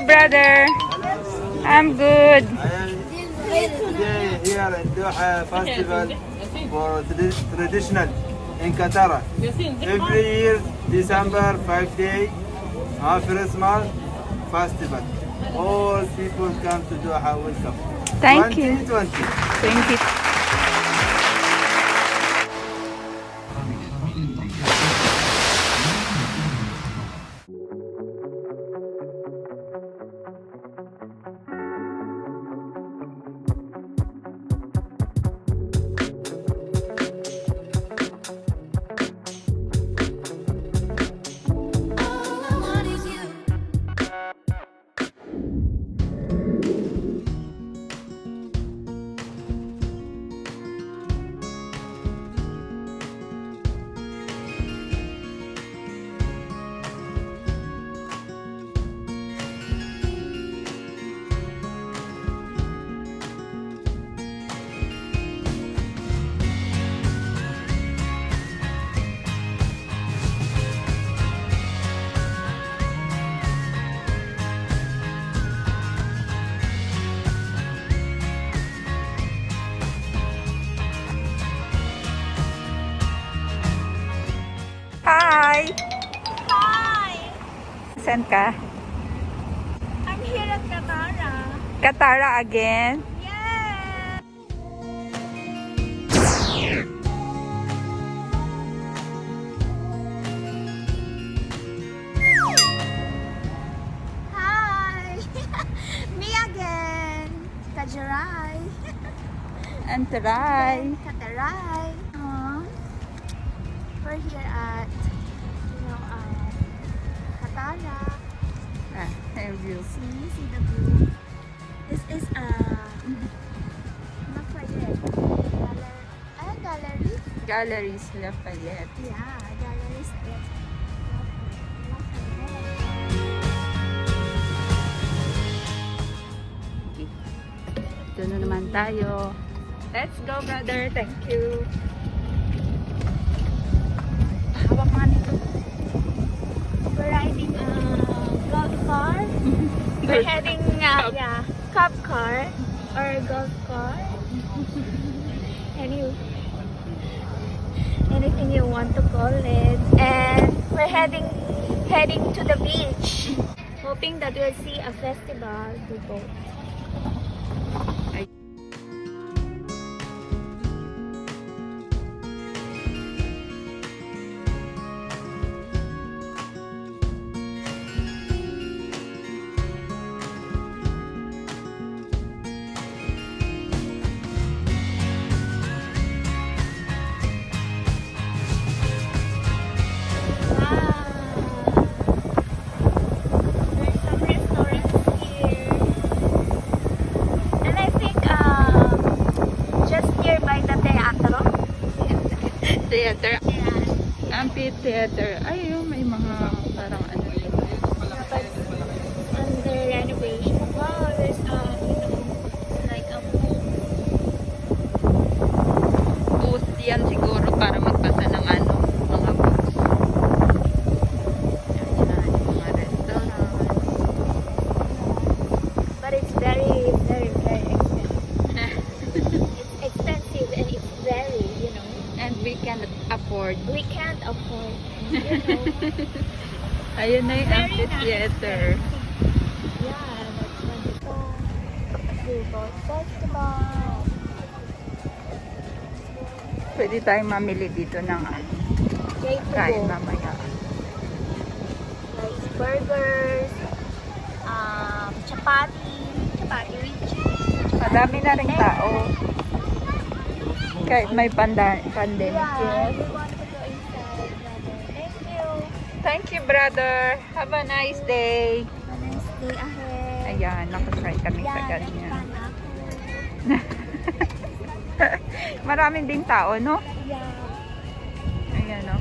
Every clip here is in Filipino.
brother. I'm good. Today here in Doha Festival for traditional in Qatar. Every year, December 5 day, first month festival. All people come to Doha. Welcome. Thank you. 2020. Thank you. Hi! Hi! Saan ka? I'm here at Katara. Katara again? Yeah! Hi! Me again! Kajarai! Antaray. Katarai! We're here at, Katara. Thank you. See the view. This is Lafayette gallery. Galleries Lafayette. Yeah, galleries at Lafayette. Ito na naman tayo. Let's go, brother. Thank you. Hawak nga nito. We're riding a golf car. We're heading, cab car or golf car. Anything you want to call it. And we're heading to the beach, hoping that we'll see a festival to boat. Theater. Amphitheater. Ay, may mga parang ano. But under renovation. Wow, there's like a Booth yan siguro para magbasa ng ano, mga books. Ayan, mga restaurant. but it's very, very, very expensive. It's expensive and it's very, And we can afford. we can't afford. Ayun na yung Very amphitheater. Yeah, that's wonderful. Boat Festival. Pwede tayong mamili dito ng Great to kain go. mamaya. Like burgers, chapati with cheese. Madami na rin tao. Kahit may pandemic. Yeah, Yes. we want to go inside, brother. Thank you. Thank you, brother. Have a nice day. Have a nice day ahead. Ayan, nakasry kami sa Yeah, ganyan. nagpan ako. Maraming din tao, no? Yeah. Ayan, no?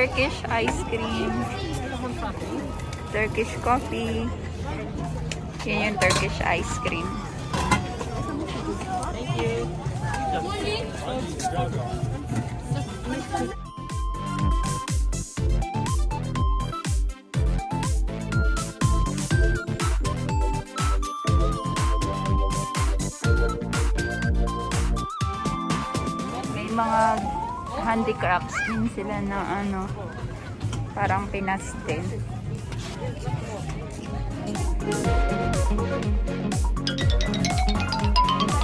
Turkish ice cream. Turkish coffee. Yan yung Turkish ice cream. Thank you. May mga handicrafts din sila na ano, parang pinastel.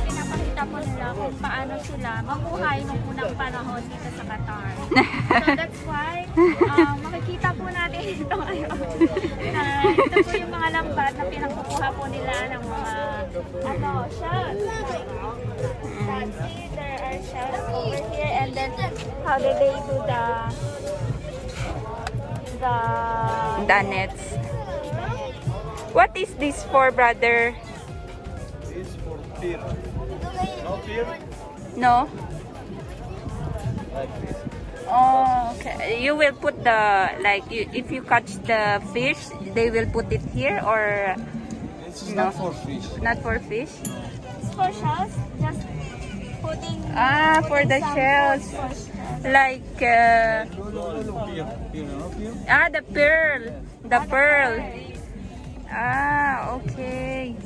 Pinapakita po nila kung paano sila mabuhay nung unang panahon dito sa Qatar. So that's why, makikita po natin ito ngayon. Ito po yung mga lambat na pinagkukuha po nila ng mga shells. See, there are shells over here, and then how do they do the Nets. What is this for, brother? This for fear. No fear? No? Like this. Oh, okay. You will put the, like, if you catch the fish, they will put it here, or This is No. not for fish. not for fish? It's for shells, just putting For the some shells. food for shells. Like, Fear. You know fear? the pearl. The pearl. Okay.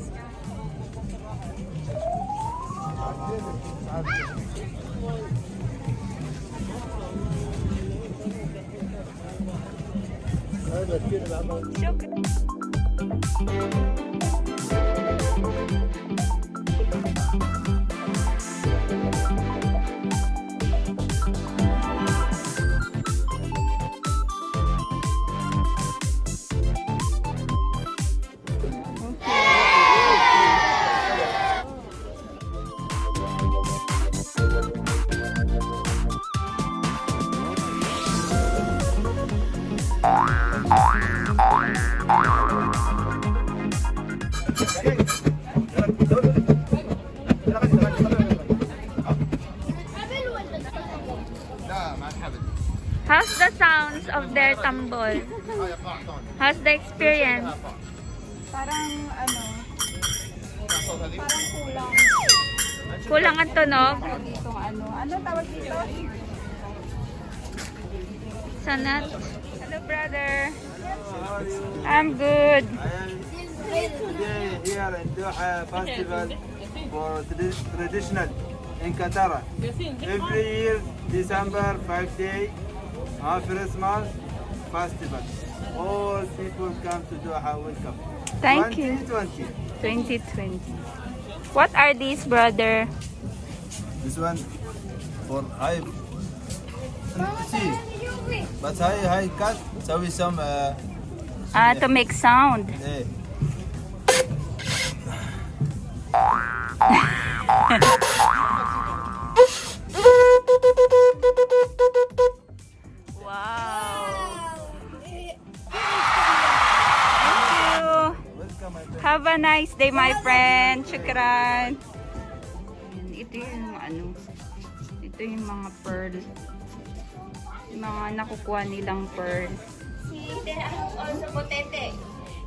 How's the sounds of their tambol? How's the experience? Parang ano, parang kulang. Kulang ang tunog? Dito ano tawag dito? Sanat. Hello, brother. I'm good. I am today here in Doha Festival for traditional in Qatar. Every year, December 5 day, Christmas festival. All people come to Doha. Welcome. Thank you. 2020. 2020. What are these, brother? This one for high. See, but high cut. So we some. To make sound. Eh. Wow. Have a nice day, my friend. Shukran. Ito yung ano. Ito yung mga pearl. Yung mga nakukuha nilang pearl. See, there are also potete.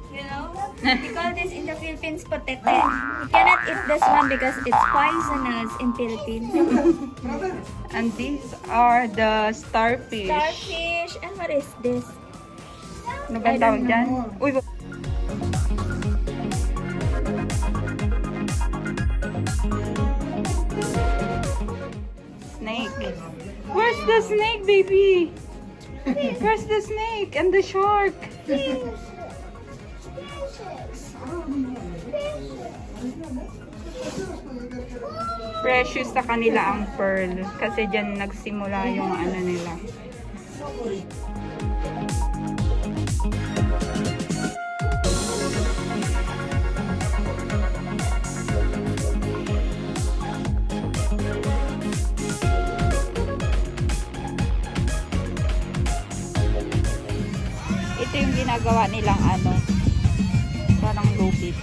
You know? We call this in the Philippines potete. You cannot eat this one because it's poisonous in Philippines. And these are the starfish. Starfish. And what is this? Ano ba ang tawag dyan? Uy, snake. Where's the snake, baby? Where's the snake and the shark? Precious sa kanila ang pearl kasi dyan nagsimula yung ano nila. Ito yung ginagawa nilang ano, parang lupit.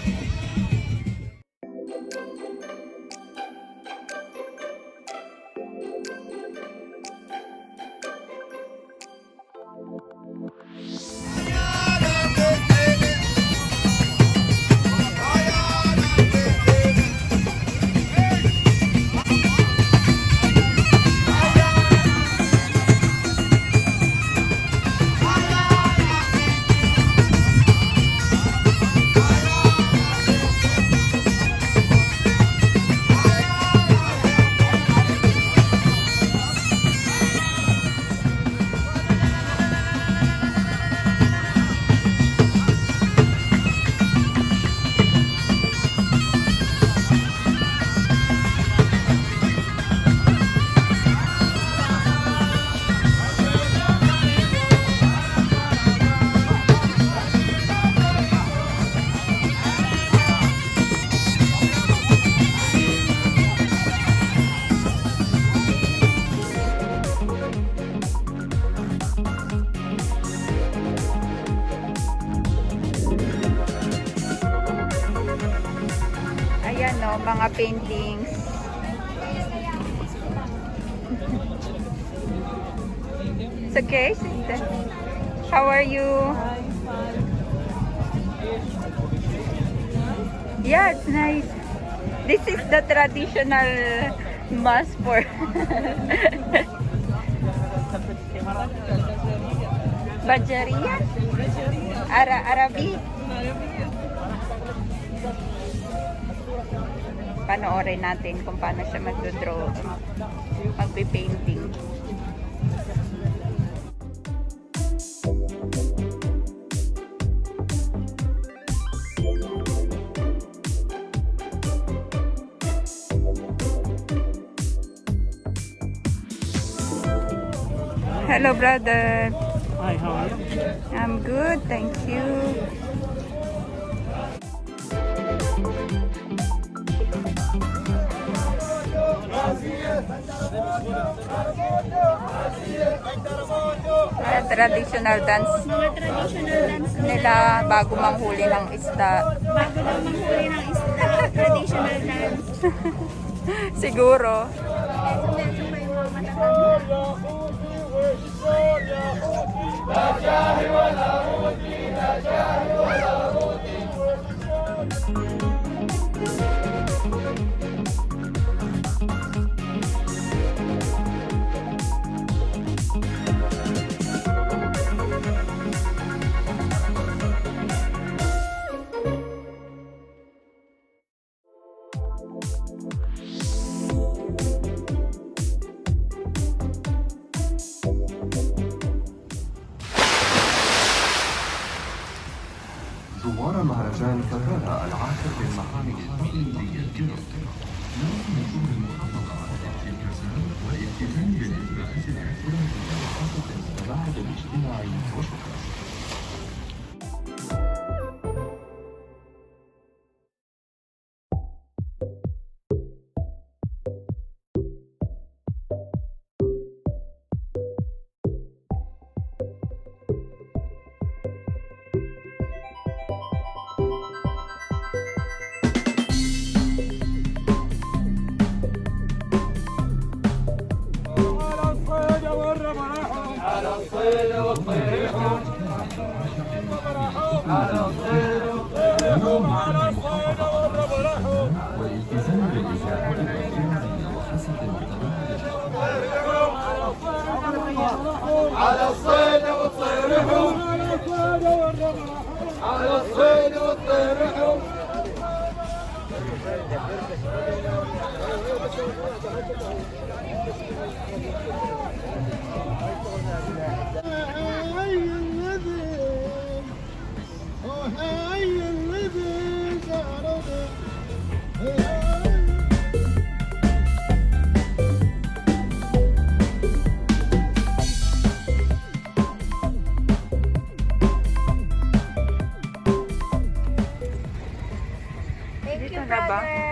mga paintings. It's okay, sister. How are you? Yeah, it's nice. This is the traditional mask for Bajaria? Arabi? Panoorin natin kung paano siya magdodraw, magpe-painting. Hello, brother. Hi, how are you? I'm good, thank you. Traditional dance Mga traditional dance nila bago manghuli ng isda. bago daw manghuli ng isda. Traditional dance. Siguro. Medyo pa yung mga matatanda. زوار مهرجان قطار العاشر للمعارك التقليدية الجنوب لهم نجوم المحافظة على التلفزيون والالتزام بالإجراءات الاحترازية وخاصة التباعد الاجتماعي وشكرا. والالتزام بالإجراءات الاحترازية وخاصة على الصيد والطيرحوا على الصيد والطيرحوا Thank Dito you, na ba? brother.